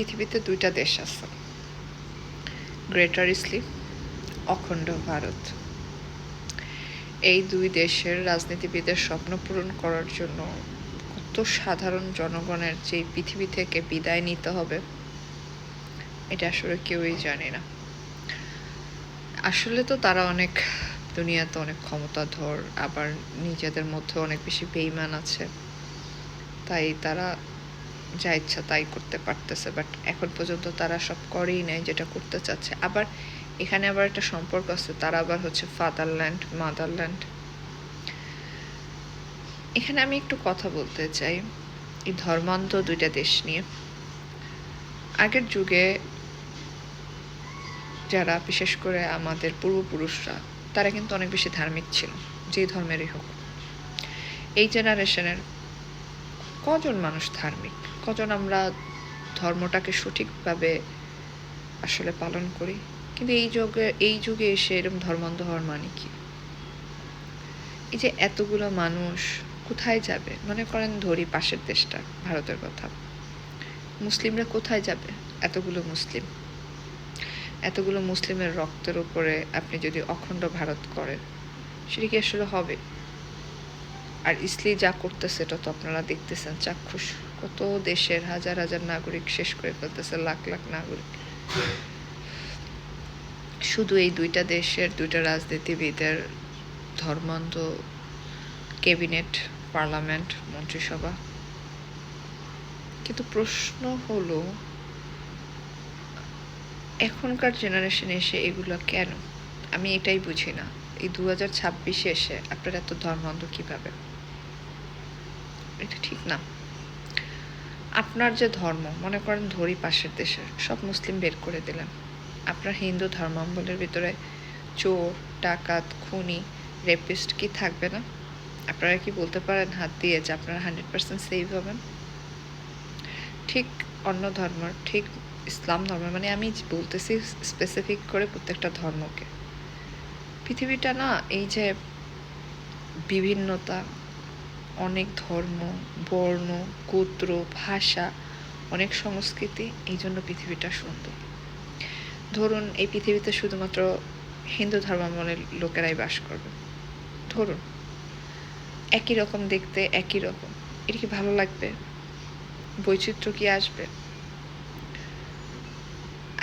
পৃথিবীতে দুইটা দেশ আছে, গ্রেটার ইসলি, অখণ্ড ভারত। এই দুই দেশের রাজনীতিবিদের স্বপ্ন পূরণ করার জন্য কত সাধারণ জনগণের যে পৃথিবী থেকে বিদায় নিতে হবে এটা আসলে কেউই জানে না। আসলে তো তারা অনেক দুনিয়াতে অনেক ক্ষমতাধর, আবার নিজেদের মধ্যে অনেক বেশি বেইমান আছে, তাই তারা যা ইচ্ছা তাই করতে পারতেছে। বাট এখন পর্যন্ত তারা সব করেই নাই যেটা করতে চাচ্ছে। আবার এখানে আবার একটা সম্পর্ক আছে, তারা আবার হচ্ছে ফাদারল্যান্ড, মাদারল্যান্ড। এখানে আমি একটু কথা বলতে চাই এই ধর্মান্ধ দুইটা দেশ নিয়ে। আগের যুগে যারা, বিশেষ করে আমাদের পূর্বপুরুষরা, তারা কিন্তু অনেক বেশি ধার্মিক ছিল, যে ধর্মেরই হোক। এই জেনারেশনের কজন মানুষ ধার্মিক, কজন আমরা ধর্মটাকে সঠিকভাবে আসলে পালন করি? কিন্তু এই যুগে এসে এরকম ধর্মান্ধ হওয়ার মানে কি? এই যে এতগুলো মানুষ কোথায় যাবে? মনে করেন ধরি পাশের দেশটা, ভারতের কথা, মুসলিমরা কোথায় যাবে? এতগুলো মুসলিমের রক্তের উপরে আপনি যদি অখণ্ড ভারত করেন, সেটা কি আসলে হবে? আর ইসলি যা করতেছে এটা তো আপনারা দেখতেছেন চাক্ষুষ। কত দেশের হাজার হাজার নাগরিক শেষ করে ফেলতেছে, লাখ লাখ নাগরিক। শুধু এই দুইটা দেশের দুইটা রাজনীতিবিদের ধর্মান্ধ ক্যাবিনেট, পার্লামেন্ট, মন্ত্রিসভা। কিন্তু প্রশ্ন হলো, এখনকার জেনারেশনে এসে এগুলো কেন? আমি এটাই বুঝি না। এই 2026-এ এসে আপনারা এত ধর্মান্ধ কিভাবে? এটা ঠিক না। আপনার যে ধর্ম, মনে করেন ধরি পাশের দেশের সব মুসলিম বের করে দিলেন, আপনার হিন্দু ধর্মাবলীর ভিতরে চোর, ডাকাত, খুনি, রেপিস্ট কি থাকবে না? আপনারা কি বলতে পারেন হাত দিয়ে যে আপনারা 100% সেভ হবেন? ঠিক অন্য ধর্ম, ঠিক ইসলাম ধর্ম, মানে আমি বলতেছি স্পেসিফিক করে প্রত্যেকটা ধর্মকে। পৃথিবীটা না, এই যে বিভিন্নতা, অনেক ধর্ম, বর্ণ, গোত্র, ভাষা, অনেক সংস্কৃতি, এই জন্য পৃথিবীটা সুন্দর। ধরুন এই পৃথিবীতে শুধুমাত্র হিন্দু ধর্মাবলম্বী লোকেরাই বাস করবে, ধরুন একই রকম দেখতে, একই রকম, এটা কি ভালো লাগবে? বৈচিত্র্য কি আসবে?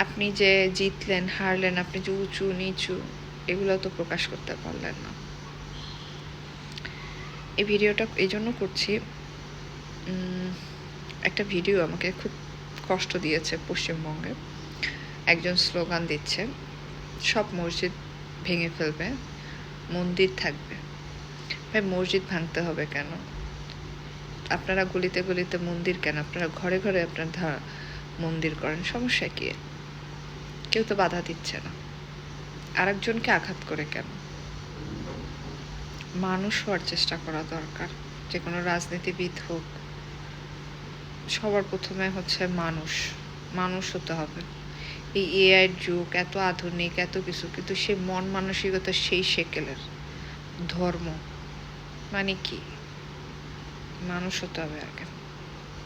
আপনি যে জিতলেন, হারলেন, আপনি যে উঁচু নিচু, এগুলো তো প্রকাশ করতে পারলেন না। এই ভিডিওটা এই জন্য করছি, একটা ভিডিও আমাকে খুব কষ্ট দিয়েছে। পশ্চিমবঙ্গে একজন স্লোগান দিচ্ছে, সব মসজিদ ভেঙে ফেলবে, মন্দির থাকবে। ভাই, মসজিদ ভাঙতে হবে কেন? আপনারা গলিতে গলিতে মন্দির কেন? আপনারা ঘরে ঘরে আপনার মন্দির করেন, সমস্যা কি? কেউ তো বাধা দিচ্ছে না। আরেকজনকে আঘাত করে কেন? মানুষ হওয়ার চেষ্টা করা দরকার। যে কোনো রাজনীতিবিদ হোক, সবার প্রথমে হচ্ছে মানুষ হতে হবে। এই এআইয়ের যুগ, এত আধুনিক, এত কিছু, কিন্তু সে মন মানসিকতা সেই সেকেলের। ধর্ম মানে কি? মানুষ হতে হবে আগে।